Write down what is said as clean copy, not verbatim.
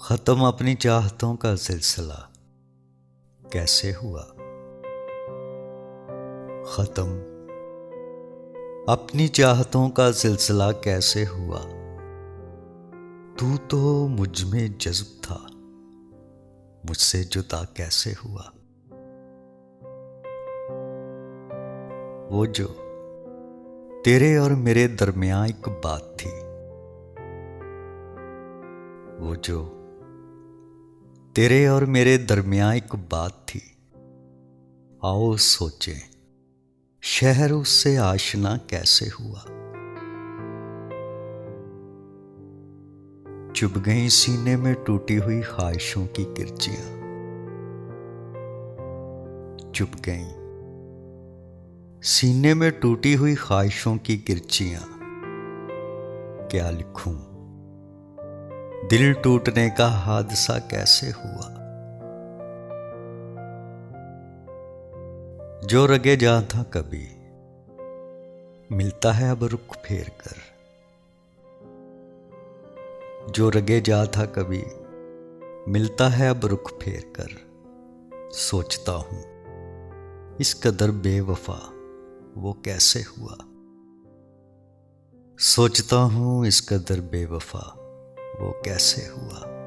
खत्म अपनी चाहतों का सिलसिला कैसे हुआ। खत्म अपनी चाहतों का सिलसिला कैसे हुआ। तू तो मुझ में जज्ब था, मुझसे जुदा कैसे हुआ। वो जो तेरे और मेरे दरमियां एक बात थी, वो जो तेरे और मेरे दरमियां एक बात थी। आओ सोचें शहर उससे आशना कैसे हुआ। चुभ गई सीने में टूटी हुई ख्वाहिशों की किरचियां, चुभ गई सीने में टूटी हुई ख्वाहिशों की किरचियां। क्या लिखूं दिल टूटने का हादसा कैसे हुआ। जो रगे जा था कभी मिलता है अब रुख फेर कर। जो रगे जा था कभी मिलता है अब रुख फेर कर। सोचता हूं इस कदर बेवफा वो कैसे हुआ। सोचता हूं इस कदर बेवफा वो कैसे हुआ।